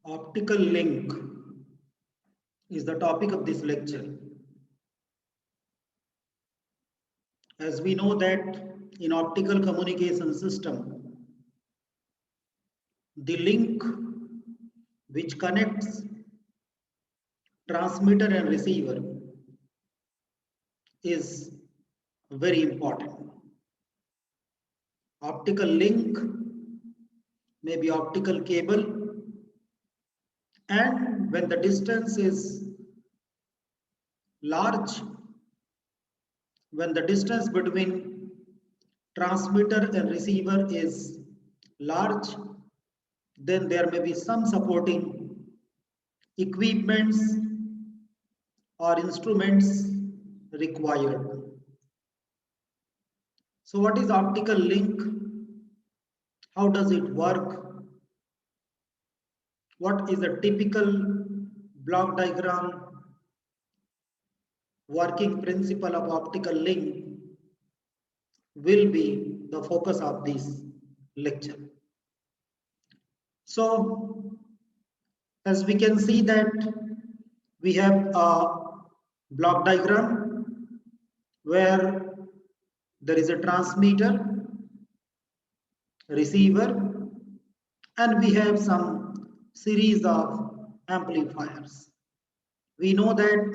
Optical link is the topic of this lecture. As we know that in optical communication system, the link which connects transmitter and receiver is very important. Optical link may be optical cable, and when the distance is large, when the distance between transmitter and receiver is large, then there may be some supporting equipments or instruments required. So what is optical link? How does it work? What is a typical block diagram working principle of optical link will be the focus of this lecture. So as we can see that we have a block diagram where there is a transmitter, receiver, and we have some series of amplifiers. We know that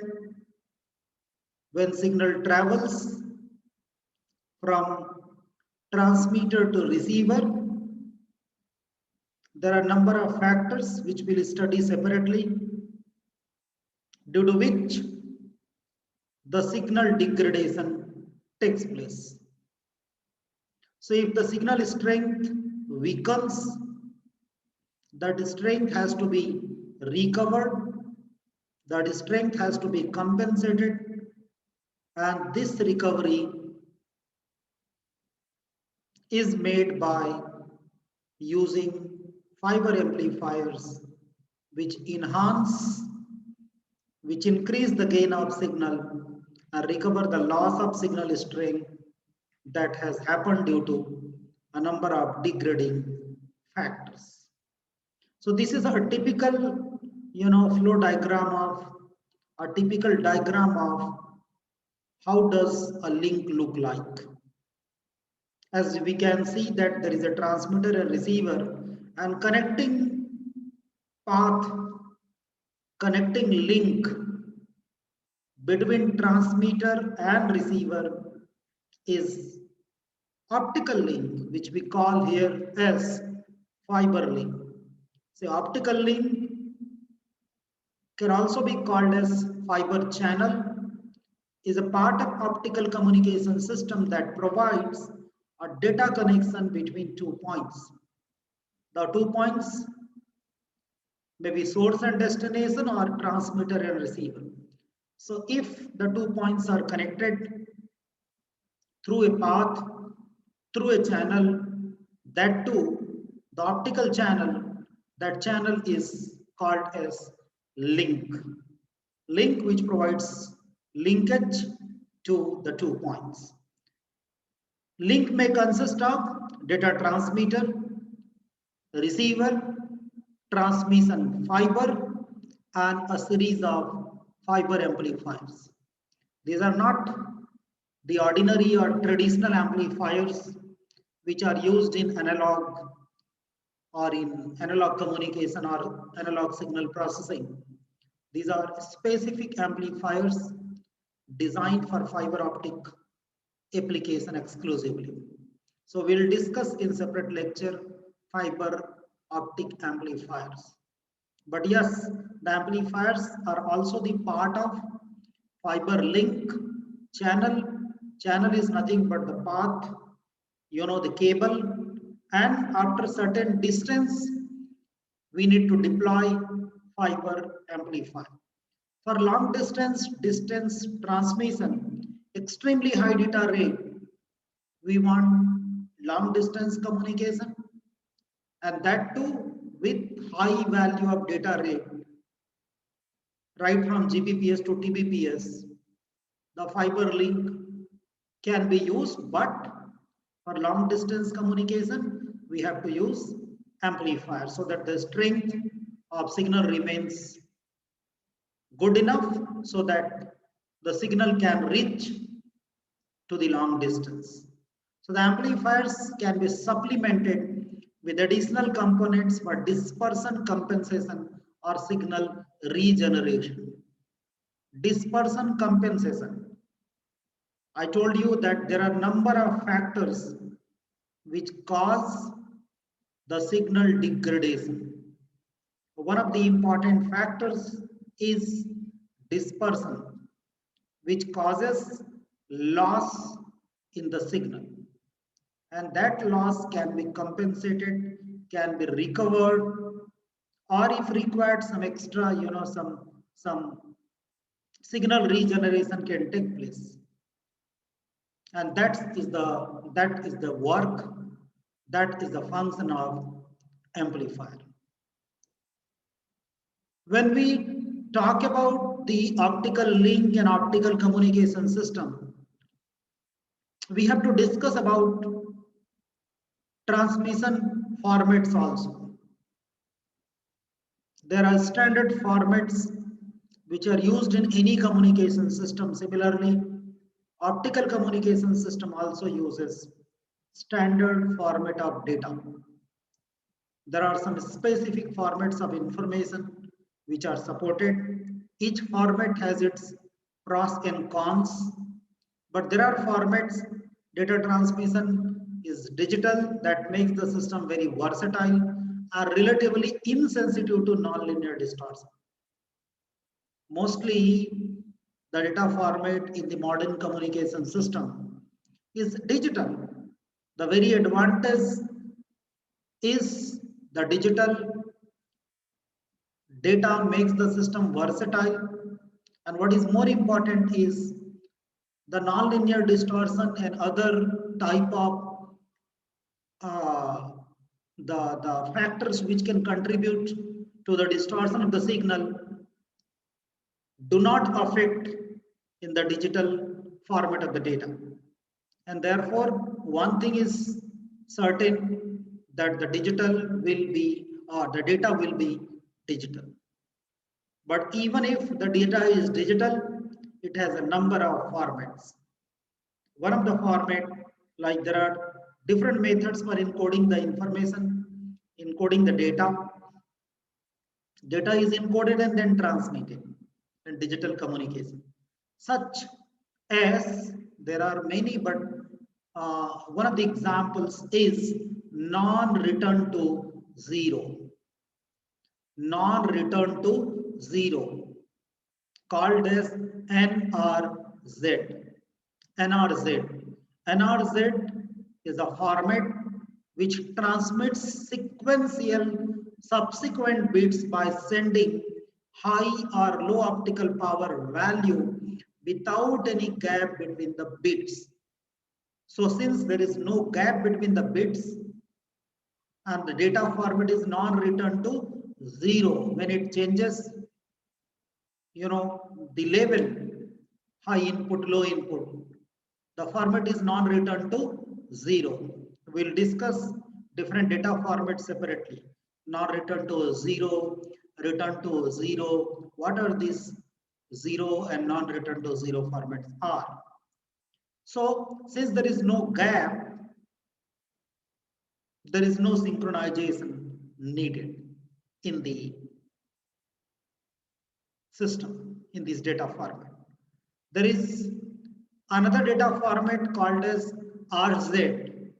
when signal travels from transmitter to receiver, there are a number of factors which we'll study separately, due to which the signal degradation takes place. So if the signal strength weakens, that strength has to be recovered, that strength has to be compensated, and this recovery is made by using fiber amplifiers which increase the gain of signal and recover the loss of signal strength that has happened due to a number of degrading factors. So this is a typical flow diagram of a typical diagram of how does a link look like. As we can see that there is a transmitter and receiver, and connecting path, connecting link between transmitter and receiver is optical link, which we call here as fiber link. So optical link can also be called as fiber channel, is a part of optical communication system that provides a data connection between 2 points. The 2 points may be source and destination or transmitter and receiver. So if the 2 points are connected through a path, through a channel, that too, the optical channel, that channel is called as link. Link which provides linkage to the 2 points. Link may consist of data transmitter, receiver, transmission fiber, and a series of fiber amplifiers. These are not the ordinary or traditional amplifiers which are used in analog or in analog communication or analog signal processing. These are specific amplifiers designed for fiber optic application exclusively. So we'll discuss in separate lecture fiber optic amplifiers. But yes, the amplifiers are also the part of fiber link channel. Channel is nothing but the path, the cable, and after certain distance, we need to deploy fiber amplifier. For long distance transmission, extremely high data rate, we want long distance communication, and that too with high value of data rate, right from Gbps to Tbps. The fiber link can be used, but for long distance communication, we have to use amplifier so that the strength of signal remains good enough so that the signal can reach to the long distance. So the amplifiers can be supplemented with additional components for dispersion compensation or signal regeneration. Dispersion compensation. I told you that there are a number of factors which cause the signal degradation. One of the important factors is dispersion, which causes loss in the signal, and that loss can be compensated, can be recovered, or if required some extra, some signal regeneration can take place. And that is the work, that is the function of amplifier. When we talk about the optical link and optical communication system, we have to discuss about transmission formats also. There are standard formats which are used in any communication system. Similarly, optical communication system also uses standard format of data. There are some specific formats of information which are supported. Each format has its pros and cons, but there are formats. Data transmission is digital, that makes the system very versatile, are relatively insensitive to nonlinear distortion. Mostly the data format in the modern communication system is digital. The very advantage is the digital data makes the system versatile, and what is more important is the nonlinear distortion and other type of uh, the factors which can contribute to the distortion of the signal do not affect in the digital format of the data. And therefore, one thing is certain, that the digital will be, or the data will be digital. But even if the data is digital, it has a number of formats. One of the format, like there are different methods for encoding the information, encoding the data. Data is encoded and then transmitted in digital communication. Such as, there are many, but one of the examples is non-return to zero. Non-return to zero, called as NRZ. NRZ. NRZ is a format which transmits sequential subsequent bits by sending high or low optical power value without any gap between the bits. So since there is no gap between the bits and the data format is non-return to zero, when it changes, the level, high input, low input, the format is non-return to zero. We'll discuss different data formats separately. Non-return to zero, return to zero. What are these zero and non-return to zero formats are? So since there is no gap, there is no synchronization needed in the system, in this data format. There is another data format called as RZ.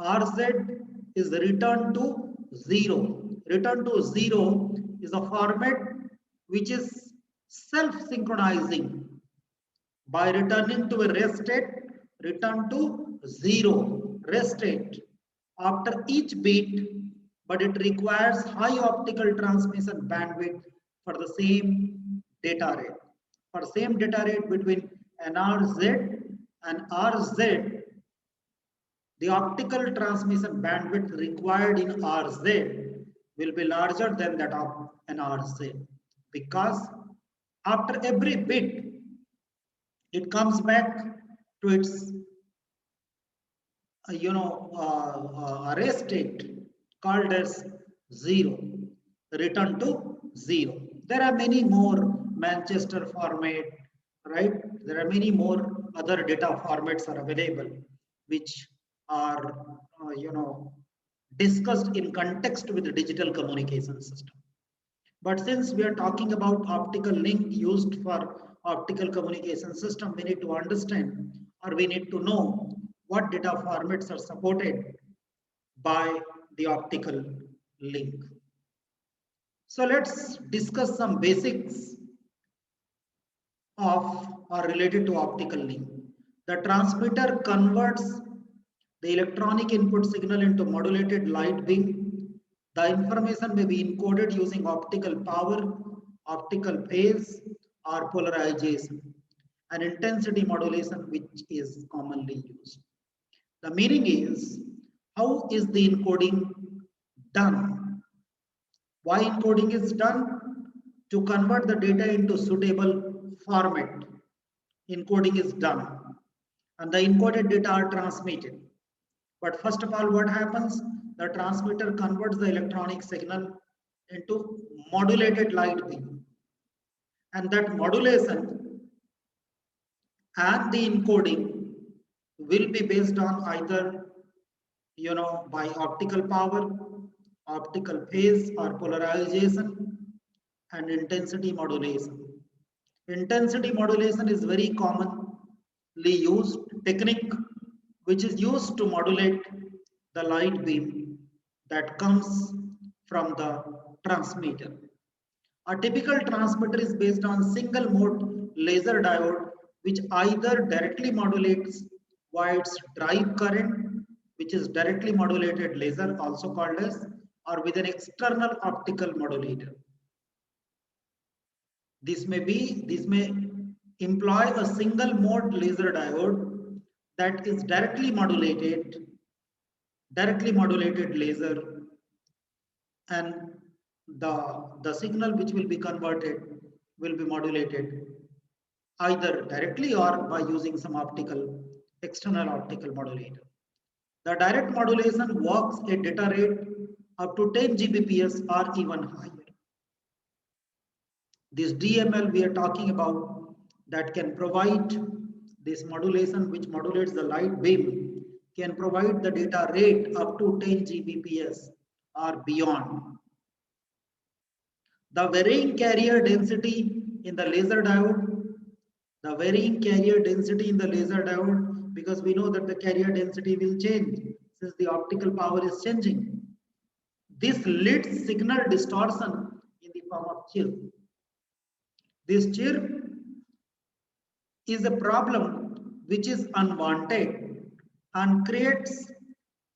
RZ is the return to zero. Return to zero is a format which is self-synchronizing. By returning to a rest state, return to zero, rest state, after each bit, but it requires high optical transmission bandwidth for the same data rate. For same data rate between NRZ and RZ, the optical transmission bandwidth required in RZ will be larger than that of NRZ, because after every bit, it comes back to its array state called as zero, return to 0. There are many more Manchester format, right? There are many more other data formats are available, which are, discussed in context with the digital communication system. But since we are talking about optical link used for optical communication system, we need to understand or we need to know what data formats are supported by the optical link. So let's discuss some basics of or related to optical link. The transmitter converts the electronic input signal into modulated light beam. The information may be encoded using optical power, optical phase, or polarization, and intensity modulation, which is commonly used. The meaning is, how is the encoding done? Why encoding is done? To convert the data into suitable format. Encoding is done and the encoded data are transmitted. But first of all, what happens? The transmitter converts the electronic signal into modulated light beam. And that modulation and the encoding will be based on either, by optical power, optical phase or polarization, and intensity modulation. Intensity modulation is very commonly used technique which is used to modulate the light beam that comes from the transmitter. A typical transmitter is based on single mode laser diode which either directly modulates via its drive current, which is directly modulated laser also called as, or with an external optical modulator. This may employ a single mode laser diode that is directly modulated laser, and the signal which will be converted will be modulated either directly or by using some external optical modulator. The direct modulation works at data rate up to 10 Gbps or even higher. This DML we are talking about that can provide this modulation which modulates the light beam can provide the data rate up to 10 Gbps or beyond. The varying carrier density in the laser diode, because we know that the carrier density will change since the optical power is changing. This leads signal distortion in the form of chirp. This chirp is a problem which is unwanted and creates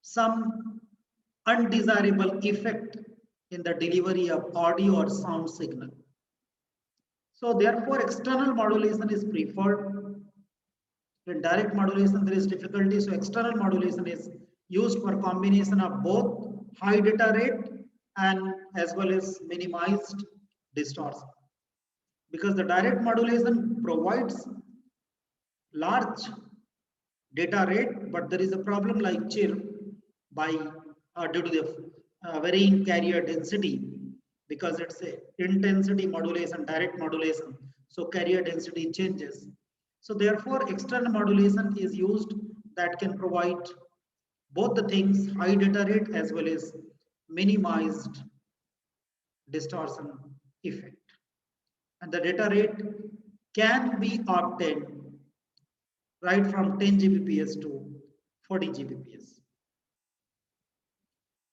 some undesirable effect in the delivery of audio or sound signal. So therefore, external modulation is preferred. In direct modulation, there is difficulty. So external modulation is used for combination of both high data rate and as well as minimized distortion. Because the direct modulation provides large data rate, but there is a problem like chirp by due to the varying carrier density, because it's a intensity modulation, direct modulation, so carrier density changes. So therefore, external modulation is used that can provide both the things, high data rate as well as minimized distortion effect. And the data rate can be obtained right from 10 Gbps to 40 Gbps.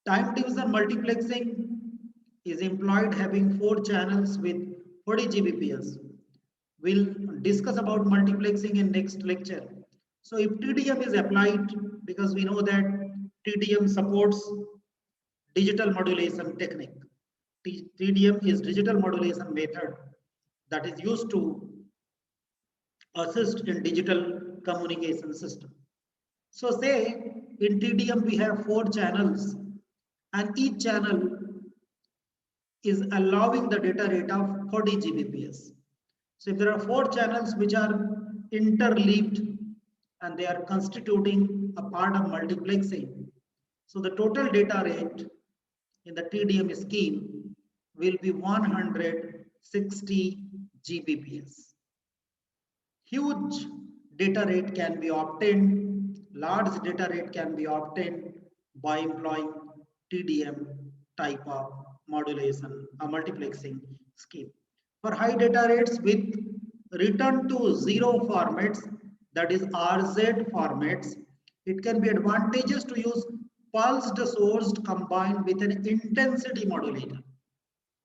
Time division multiplexing is employed having 4 channels with 40 Gbps. We'll discuss about multiplexing in next lecture. So if TDM is applied, because we know that TDM supports digital modulation technique. TDM is digital modulation method that is used to assist in digital communication system. So say in TDM we have 4 channels and each channel is allowing the data rate of 40 Gbps. So if there are 4 channels which are interleaved and they are constituting a part of multiplexing, so the total data rate in the TDM scheme will be 160 Gbps. Huge data rate can be obtained, large data rate can be obtained by employing TDM type of modulation or multiplexing scheme. For high data rates with return to zero formats, that is RZ formats, it can be advantageous to use pulsed source combined with an intensity modulator.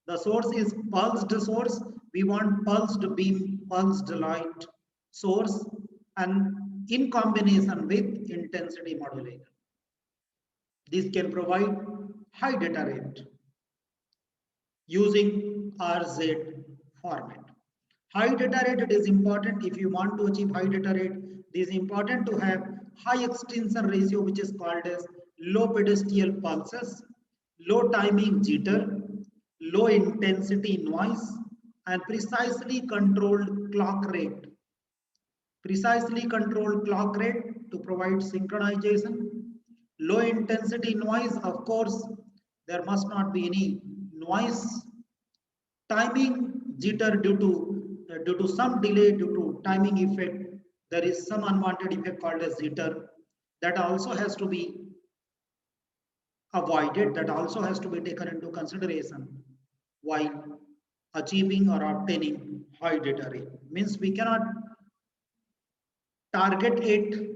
The source is pulsed source. We want pulsed beam, pulsed light source, and in combination with intensity modulator. This can provide high data rate using RZ format. High data rate, it is important if you want to achieve high data rate. It is important to have high extinction ratio, which is called as low pedestal pulses, low timing jitter, low intensity noise, and precisely controlled clock rate. Precisely controlled clock rate to provide synchronization. Low intensity noise, of course, there must not be any noise. Timing jitter due to some delay due to timing effect. There is some unwanted effect called as jitter that also has to be avoided, that also has to be taken into consideration while achieving or obtaining high data rate. Means we cannot target it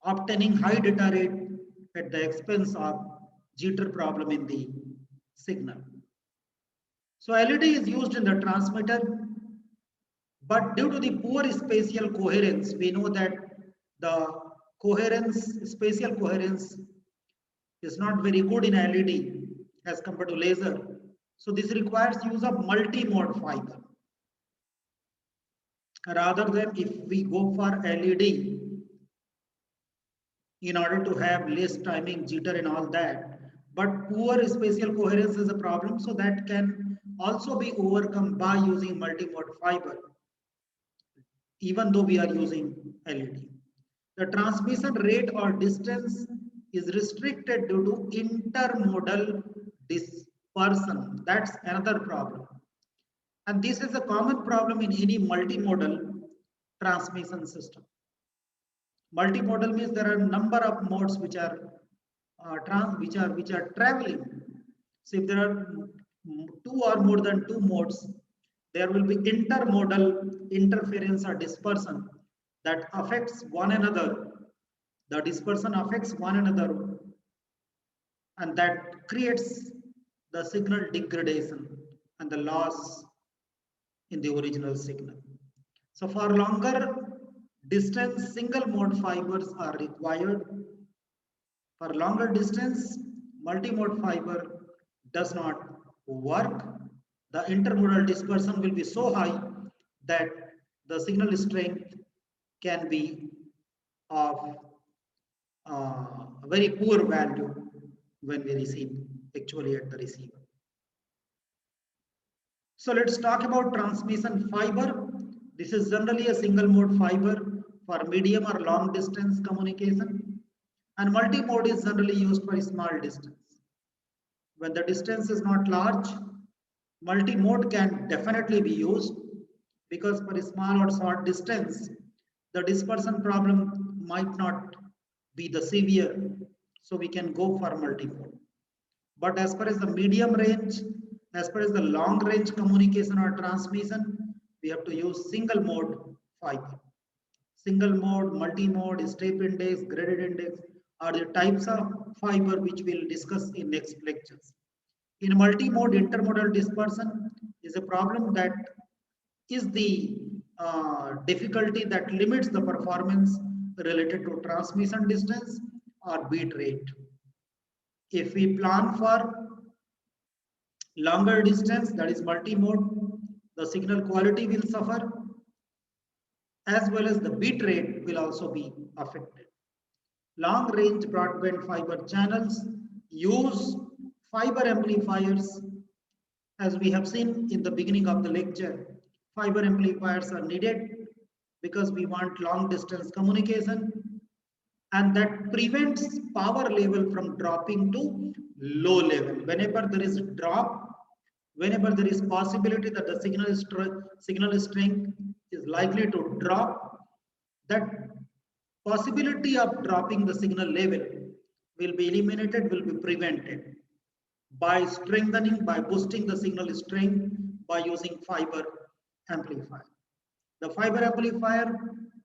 obtaining high data rate at the expense of jitter problem in the signal. So LED is used in the transmitter, but due to the poor spatial coherence, we know that the spatial coherence is not very good in LED as compared to laser. So this requires use of multi-mode fiber. Rather than if we go for LED, in order to have less timing, jitter and all that, but poor spatial coherence is a problem, so that can also be overcome by using multi-mode fiber, even though we are using LED. The transmission rate or distance is restricted due to intermodal dispersion. That's another problem. And this is a common problem in any multimodal transmission system. Multimodal means there are a number of modes which are traveling. So if there are two or more than two modes, there will be intermodal interference or dispersion that affects one another. The dispersion affects one another, and that creates the signal degradation and the loss in the original signal. So for longer distance, single mode fibers are required. For longer distance, multi-mode fiber does not work. The intermodal dispersion will be so high that the signal strength can be of very poor value when we receive actually at the receiver. So let's talk about transmission fiber. This is generally a single mode fiber for medium or long distance communication, and multi-mode is generally used for small distance. When the distance is not large, multi-mode can definitely be used, because for a small or short distance, the dispersion problem might not be the severe, so we can go for multi-mode. But as far as the medium range, as far as the long range communication or transmission, we have to use single mode fiber. Single mode, multi-mode, step index, graded index are the types of fiber which we'll discuss in next lectures. In multi-mode, intermodal dispersion is a problem that is the difficulty that limits the performance related to transmission distance or bit rate. If we plan for longer distance, that is multi-mode, the signal quality will suffer, as well as the bit rate will also be affected. Long range broadband fiber channels use fiber amplifiers. As we have seen in the beginning of the lecture, fiber amplifiers are needed because we want long distance communication, and that prevents power level from dropping to low level. Whenever there is a drop, Whenever there is possibility that the signal strength is likely to drop, that possibility of dropping the signal level will be eliminated, will be prevented by strengthening, by boosting the signal strength by using fiber amplifier. The fiber amplifier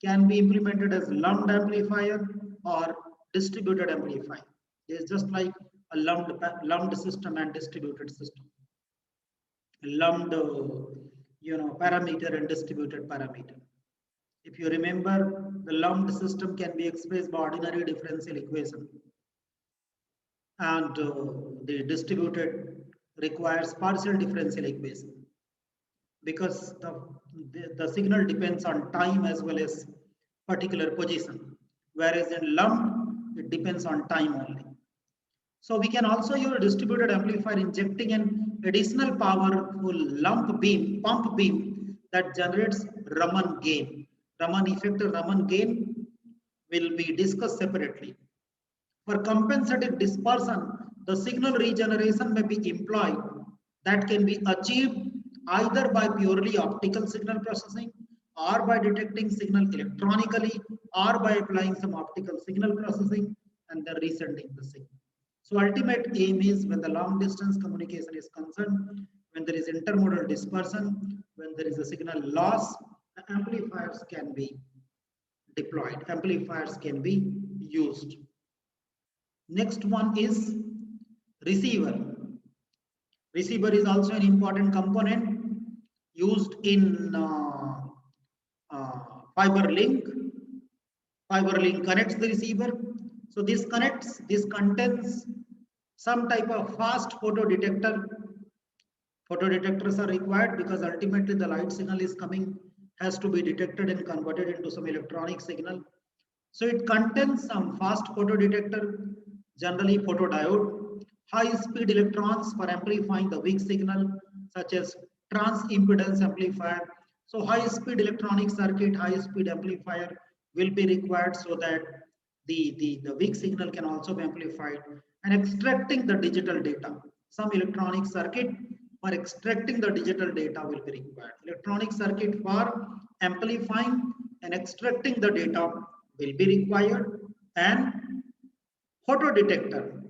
can be implemented as lumped amplifier or distributed amplifier. It's just like a lumped system and distributed system. Lumped parameter and distributed parameter. If you remember, the lumped system can be expressed by ordinary differential equation, and the distributed requires partial differential equation, because the signal depends on time as well as particular position, whereas in lump it depends on time only. So we can also use a distributed amplifier injecting an additional powerful pump beam that generates Raman gain. Raman effect or Raman gain will be discussed separately. For compensated dispersion, the signal regeneration may be employed that can be achieved either by purely optical signal processing, or by detecting signal electronically, or by applying some optical signal processing and then resending the signal. So ultimate aim is, when the long distance communication is concerned, when there is intermodal dispersion, when there is a signal loss, amplifiers can be deployed, amplifiers can be used. Next one is receiver. Receiver is also an important component used in fiber link. Fiber link connects the receiver. So this contains some type of fast photo detector. Photo detectors are required because ultimately the light signal is coming, has to be detected and converted into some electronic signal. So it contains some fast photo detector, generally photodiode, high speed electrons for amplifying the weak signal, such as trans impedance amplifier. So high speed electronic circuit, high speed amplifier will be required so that the weak signal can also be amplified, and extracting the digital data. Some electronic circuit for extracting the digital data will be required. Electronic circuit for amplifying and extracting the data will be required, and photo detector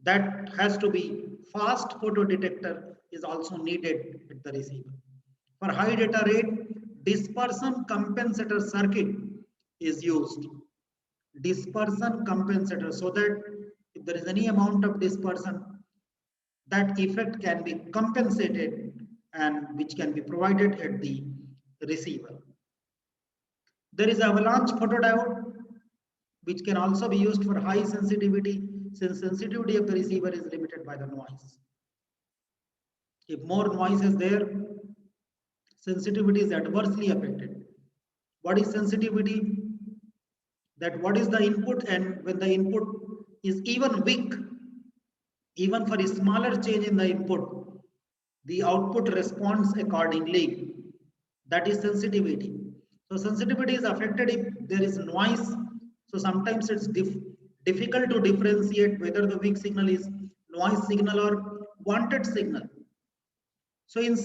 that has to be fast photo detector is also needed at the receiver. For high data rate, dispersion compensator circuit is used. Dispersion compensator, so that if there is any amount of dispersion, that effect can be compensated and which can be provided at the receiver. There is avalanche photodiode, which can also be used for high sensitivity, since sensitivity of the receiver is limited by the noise. If more noise is there, sensitivity is adversely affected. What is sensitivity? That what is the input, and when the input is even weak, even for a smaller change in the input, the output responds accordingly. That is sensitivity. So sensitivity is affected if there is noise. So sometimes it's difficult to differentiate whether the weak signal is noise signal or wanted signal. So in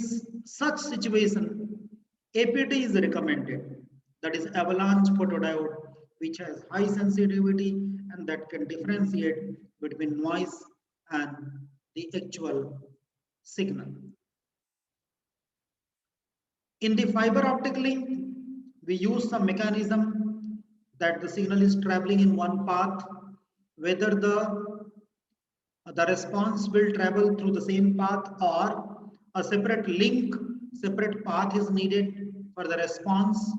such situation, APT is recommended. That is avalanche photodiode, which has high sensitivity and that can differentiate between noise and the actual signal. In the fiber optic link, we use some mechanism that the signal is traveling in one path, whether the response will travel through the same path or a separate link, separate path is needed for the response.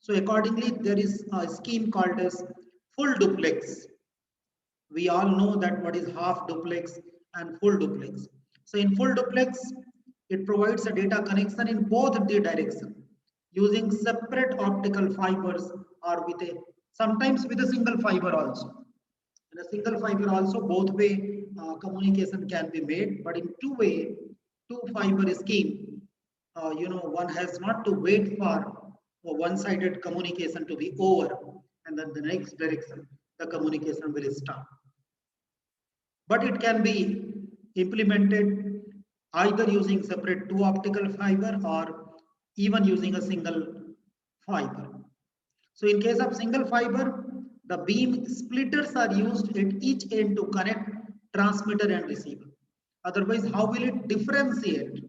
So accordingly, there is a scheme called as full duplex. We all know that what is half duplex and full duplex. So in full duplex, it provides a data connection in both the direction using separate optical fibers, or with a sometimes with a single fiber also. In a single fiber also, both way communication can be made, but in two fiber scheme, one has not to wait for one-sided communication to be over, and then the next direction the communication will start. But it can be implemented either using separate two optical fiber or even using a single fiber. So in case of single fiber, the beam splitters are used at each end to connect transmitter and receiver. Otherwise, how will it differentiate?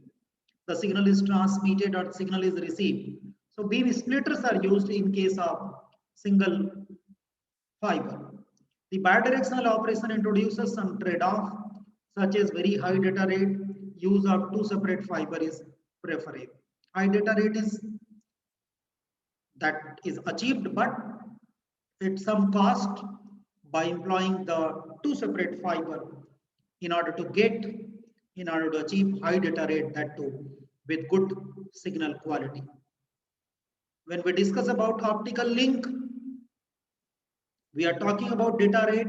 The signal is transmitted or signal is received. So beam splitters are used in case of single fiber. The bidirectional operation introduces some trade-off, such as very high data rate. Use of two separate fiber is preferable. High data rate is that is achieved, but at some cost by employing the two separate fiber in order to achieve high data rate, that too with good signal quality. When we discuss about optical link, we are talking about data rate,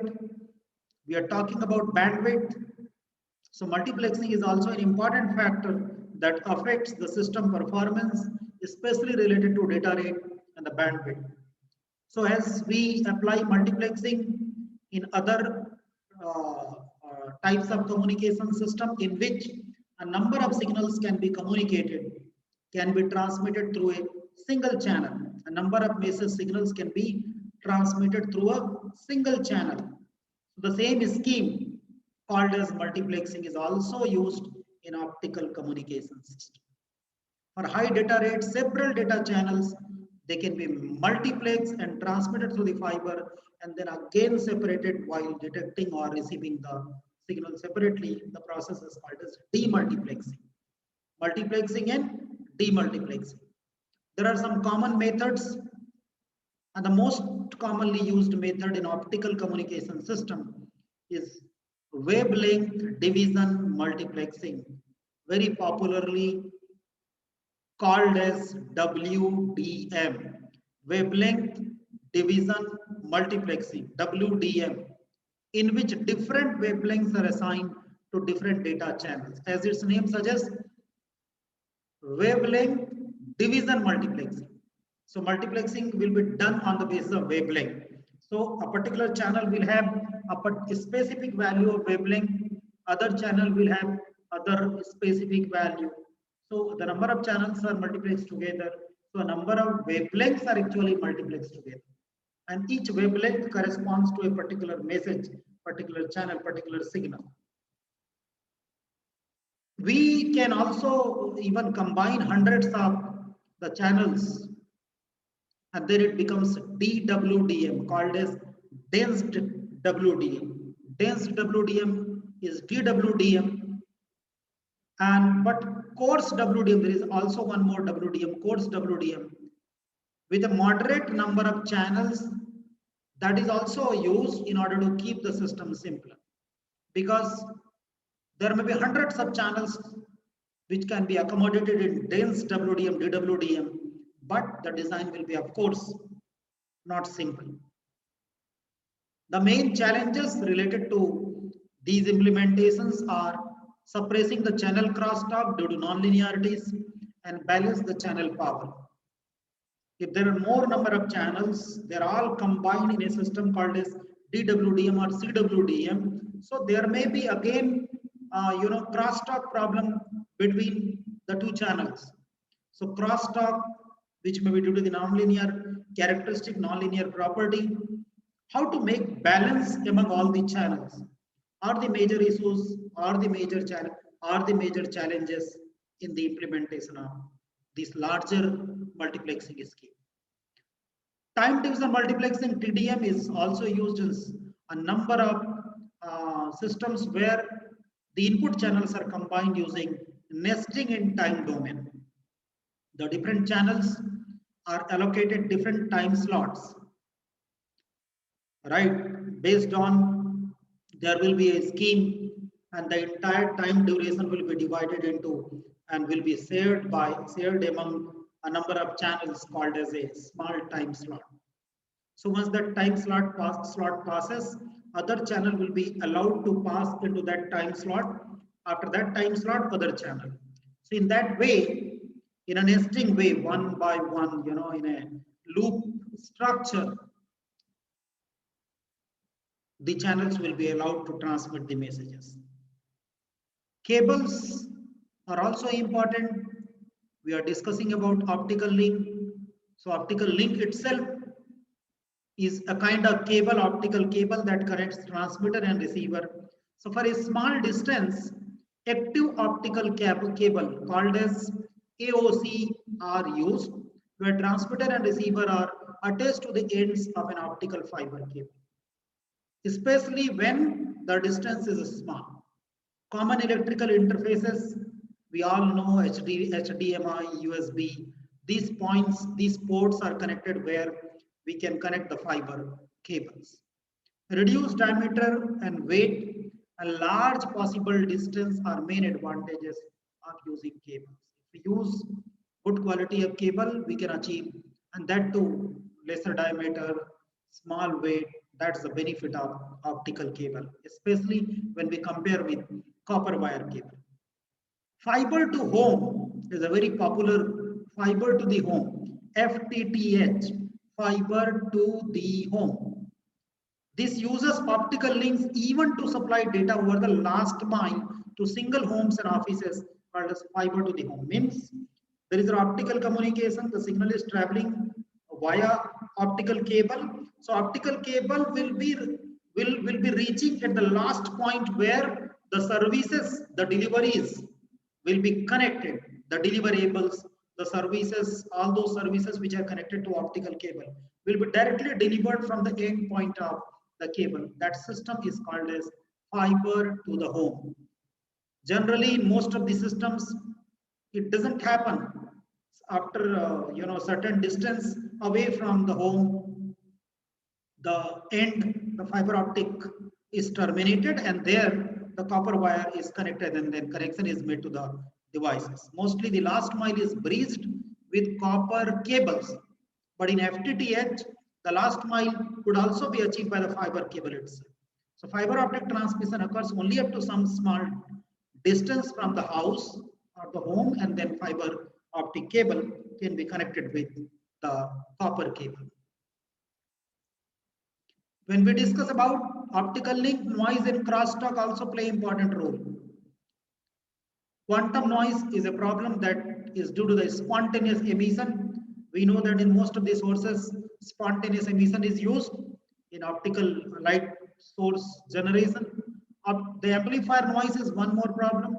we are talking about bandwidth. So multiplexing is also an important factor that affects the system performance, especially related to data rate and the bandwidth. So as we apply multiplexing in other types of communication system in which a number of signals can be communicated, can be transmitted through a single channel. A number of message signals can be transmitted through a single channel. The same scheme called as multiplexing is also used in optical communication system. For high data rate, several data channels, they can be multiplexed and transmitted through the fiber and then again separated while detecting or receiving the signal separately. The process is called as demultiplexing. Multiplexing and demultiplexing. There are some common methods, and the most commonly used method in optical communication system is wavelength division multiplexing, very popularly called as WDM, wavelength division multiplexing, WDM, in which different wavelengths are assigned to different data channels. As its name suggests, wavelength division multiplexing. So multiplexing will be done on the basis of wavelength. So a particular channel will have a specific value of wavelength, other channel will have other specific value. So the number of channels are multiplexed together. So a number of wavelengths are actually multiplexed together. And each wavelength corresponds to a particular message, particular channel, particular signal. We can also even combine hundreds of the channels and then it becomes DWDM, called as dense WDM. Dense WDM is DWDM, and but coarse WDM, there is also one more WDM, coarse WDM, with a moderate number of channels, that is also used in order to keep the system simpler, because there may be hundreds of channels which can be accommodated in dense WDM, DWDM, but the design will be, of course, not simple. The main challenges related to these implementations are suppressing the channel crosstalk due to nonlinearities and balance the channel power. If there are more number of channels, they're all combined in a system called as DWDM or CWDM. So there may be again, crosstalk problem between the two channels. So crosstalk, which may be due to the nonlinear characteristic, nonlinear property, how to make balance among all the channels are the major issues, are the major challenges in the implementation of this larger multiplexing scheme. Time division multiplexing TDM is also used in a number of systems where the input channels are combined using nesting in time domain. The different channels are allocated different time slots, right? Based on, there will be a scheme and the entire time duration will be divided into and will be shared among a number of channels called as a small time slot. So once that time slot passes, other channel will be allowed to pass into that time slot. After that time slot, other channel. So in that way, in a nesting way, one by one, in a loop structure, the channels will be allowed to transmit the messages. Cables are also important. We are discussing about optical link. So optical link itself is a kind of cable, optical cable that connects transmitter and receiver. So for a small distance, active optical cable called as AOC are used, where transmitter and receiver are attached to the ends of an optical fiber cable, especially when the distance is small. Common electrical interfaces, we all know HDMI, USB. These points, these ports are connected where we can connect the fiber cables. Reduced diameter and weight and large possible distance are main advantages of using cables. If we use good quality of cable, we can achieve, and that too, lesser diameter, small weight. That's the benefit of optical cable, especially when we compare with copper wire cable. Fiber to home is a very popular fiber to the home, FTTH, fiber to the home. This uses optical links even to supply data over the last mile to single homes and offices called as fiber to the home. Means there is an optical communication, the signal is traveling via optical cable. So optical cable will be reaching at the last point where the services, the deliveries will be connected. The deliverables, the services, all those services which are connected to optical cable will be directly delivered from the end point of the cable. That system is called as fiber to the home. Generally, in most of the systems, it doesn't happen after certain distance away from the home. The end, the fiber optic is terminated, and there the copper wire is connected, and then connection is made to the devices. Mostly, the last mile is breached with copper cables, but in FTTH, the last mile could also be achieved by the fiber cable itself. So fiber optic transmission occurs only up to some small distance from the house or the home, and then fiber optic cable can be connected with the copper cable. When we discuss about optical link, noise and crosstalk also play important role. Quantum noise is a problem that is due to the spontaneous emission. We know that in most of the sources, spontaneous emission is used in optical light source generation. The amplifier noise is one more problem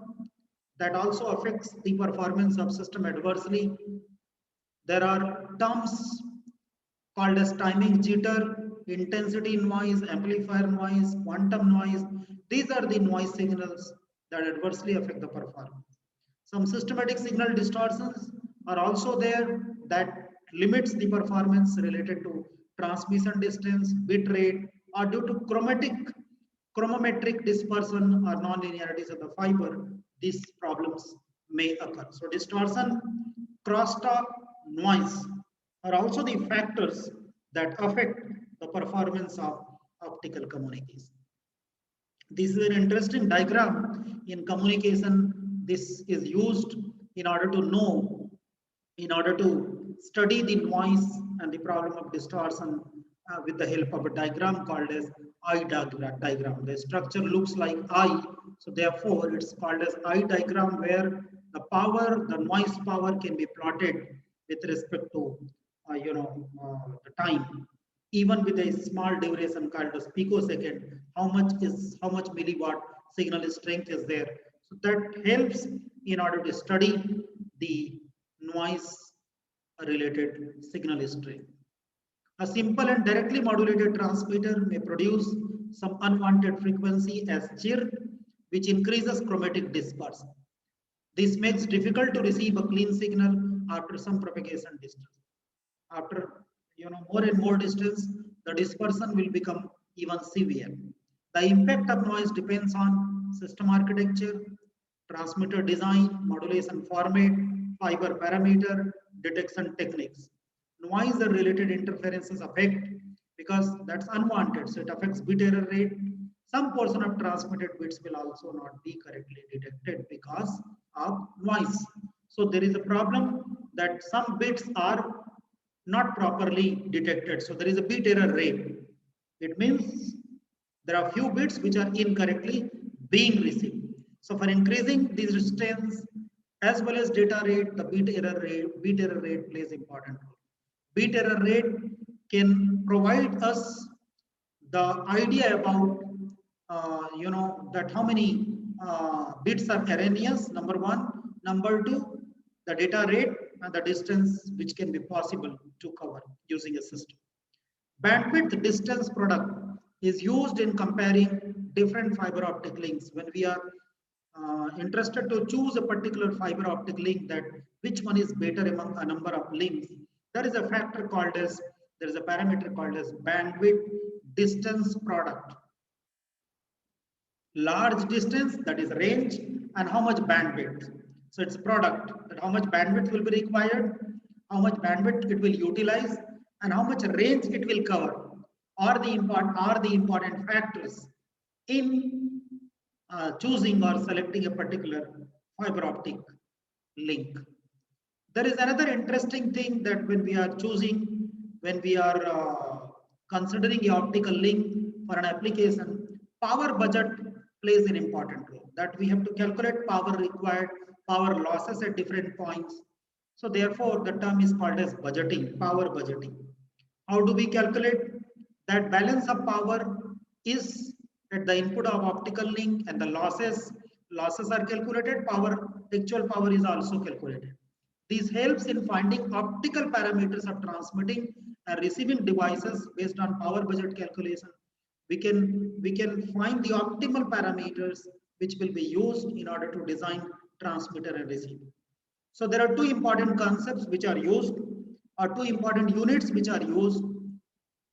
that also affects the performance of system adversely. There are terms called as timing jitter, intensity noise, amplifier noise, quantum noise. These are the noise signals that adversely affect the performance. Some systematic signal distortions are also there that limits the performance related to transmission distance, bit rate, or due to chromometric dispersion or non-linearities of the fiber. These problems may occur. So distortion, crosstalk, noise are also the factors that affect the performance of optical communication. This is an interesting diagram in communication. This is used in order to know, in order to study the noise and the problem of distortion with the help of a diagram called as eye diagram. The structure looks like eye, so therefore it's called as eye diagram, where the power, the noise power can be plotted with respect to the time, even with a small duration called as picosecond. How much milliwatt signal strength is there? So that helps in order to study the noise related signal strength. A simple and directly modulated transmitter may produce some unwanted frequency as chirp, which increases chromatic dispersion. This makes it difficult to receive a clean signal after some propagation distance. After more and more distance, the dispersion will become even severe. The impact of noise depends on system architecture, transmitter design, modulation format, fiber parameter, detection techniques. Noise and related interferences affect, because that's unwanted, so it affects bit error rate. Some portion of transmitted bits will also not be correctly detected because of noise. So there is a problem that some bits are not properly detected. So there is a bit error rate. It means there are few bits which are incorrectly being received. So for increasing this resistance, as well as data rate. The bit error rate plays important role. Bit error rate can provide us the idea about that how many bits are erroneous, number one. Number two, the data rate and the distance which can be possible to cover using a system. Bandwidth distance product is used in comparing different fiber optic links. When we are interested to choose a particular fiber optic link, that which one is better among a number of links, there is a factor called as, there is a parameter called as bandwidth distance product. Large distance, that is range, and how much bandwidth. So it's a product that how much bandwidth will be required, how much bandwidth it will utilize, and how much range it will cover are the important factors in choosing or selecting a particular fiber optic link. There is another interesting thing that when we are choosing, when we are considering the optical link for an application, power budget plays an important role. That we have to calculate power required, power losses at different points. So therefore, the term is called as budgeting, power budgeting. How do we calculate? That balance of power is at the input of optical link, and the losses are calculated, actual power is also calculated. This helps in finding optical parameters of transmitting and receiving devices based on power budget calculation. We can find the optimal parameters which will be used in order to design transmitter and receiver. So there are two important concepts which are used, or two important units which are used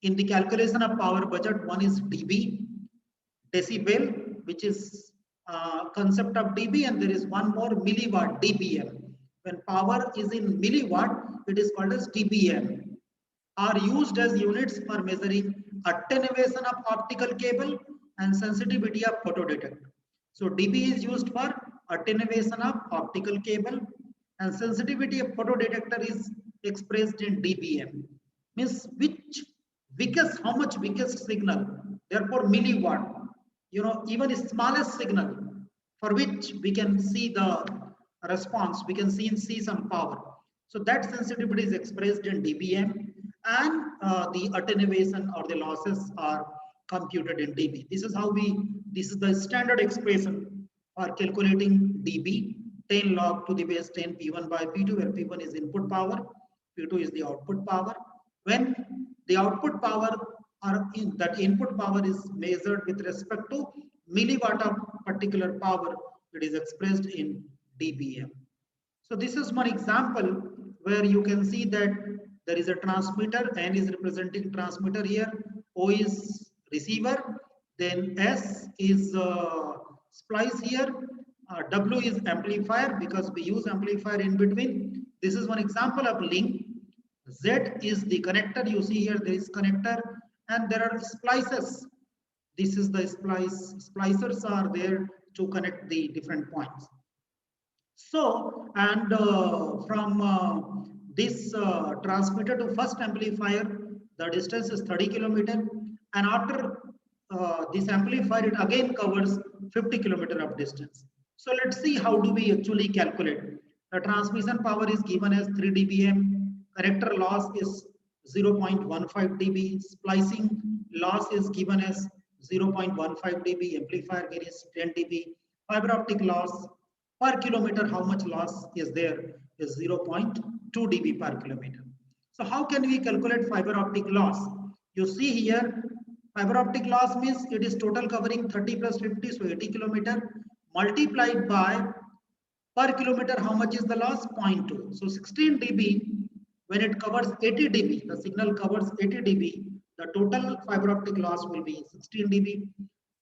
in the calculation of power budget. One is dB, decibel, which is concept of dB, and there is one more, milliwatt, dBm. When power is in milliwatt, it is called as dBm. Are used as units for measuring attenuation of optical cable and sensitivity of photodetector. So dB is used for attenuation of optical cable, and sensitivity of photodetector is expressed in dBm. Means how much weakest signal, therefore milliwatt, even the smallest signal for which we can see the response, we can see some power. So that sensitivity is expressed in dBm, and the attenuation or the losses are computed in dB. This is the standard expression for calculating dB, 10 log to the base 10 P1 by P2, where P1 is input power, P2 is the output power. When the output power or that input power is measured with respect to milliwatt of particular power, it is expressed in dBm. So this is one example where you can see that there is a transmitter, N is representing transmitter here, O is receiver, then S is splice here, W is amplifier because we use amplifier in between. This is one example of link. Z is the connector. You see here there is connector, and there are splices. This is the splice. Splicers are there to connect the different points. So, and from this transmitter to first amplifier, the distance is 30 kilometer, and after this amplifier, it again covers 50 kilometer of distance. So let's see how do we actually calculate. The transmission power is given as 3 dBm, connector loss is 0.15 dB, splicing loss is given as 0.15 dB, amplifier gain is 10 dB, fiber optic loss per kilometer, how much loss is there is 0.2 dB per kilometer. So how can we calculate fiber optic loss? You see here, fiber optic loss means it is total covering 30 plus 50, so 80 kilometer, multiplied by per kilometer, how much is the loss? 0.2. So 16 dB, when it covers 80 dB, the signal covers 80 dB, the total fiber optic loss will be 16 dB.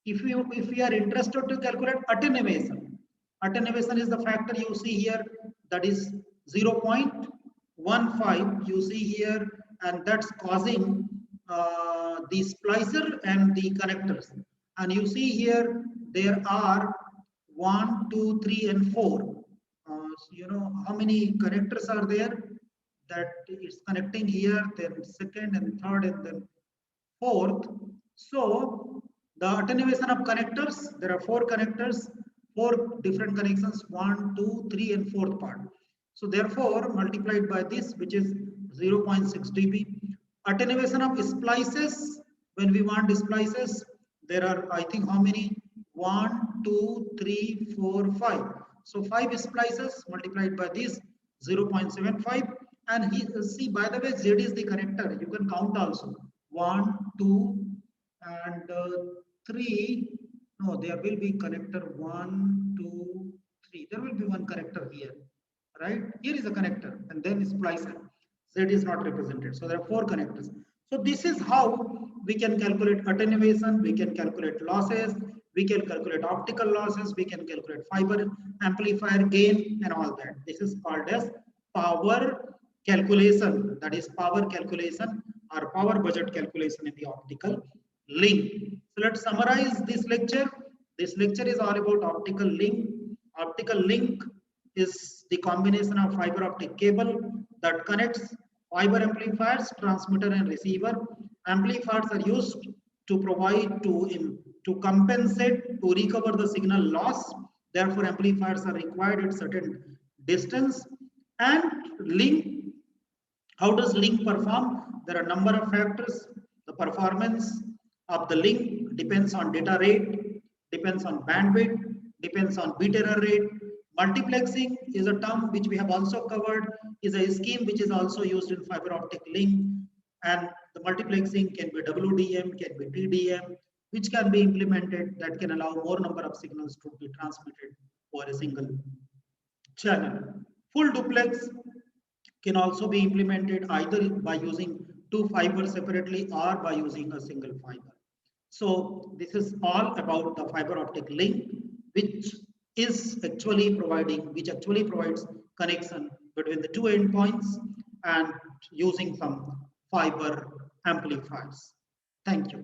If we are interested to calculate attenuation, attenuation is the factor you see here, that is 0.15 you see here, and that's causing the splicer and the connectors. And you see here there are 1, 2, 3, and 4. How many connectors are there? That is connecting here, then second and third, and then fourth. So the attenuation of connectors, there are 4 connectors. four different connections, 1, 2, 3, and fourth part. So therefore, multiplied by this, which is 0.6 dB. Attenuation of splices, when we want splices, there are, I think, how many? 1, 2, 3, 4, 5. So 5 splices multiplied by this 0.75. And see, by the way, Z is the connector. You can count also. 1, 2, and 3. No, there will be connector 1, 2, 3. There will be one connector here, right? Here is a connector, and then splicer. Z is not represented. So there are four connectors. So this is how we can calculate attenuation, we can calculate losses, we can calculate optical losses, we can calculate fiber amplifier gain and all that. This is called as power calculation, that is power calculation or power budget calculation in the optical link. So let's summarize this lecture. This lecture is all about optical link. Optical link is the combination of fiber optic cable that connects fiber amplifiers, transmitter and receiver. Amplifiers are used to provide to compensate, to recover the signal loss. Therefore, amplifiers are required at certain distance. And link, how does link perform? There are a number of factors. The performance of the link depends on data rate, depends on bandwidth, depends on bit error rate. Multiplexing is a term which we have also covered, is a scheme which is also used in fiber optic link. And the multiplexing can be WDM, can be TDM, which can be implemented that can allow more number of signals to be transmitted over a single channel. Full duplex can also be implemented either by using two fibers separately or by using a single fiber. So this is all about the fiber optic link, which which actually provides connection between the two endpoints and using some fiber amplifiers. Thank you.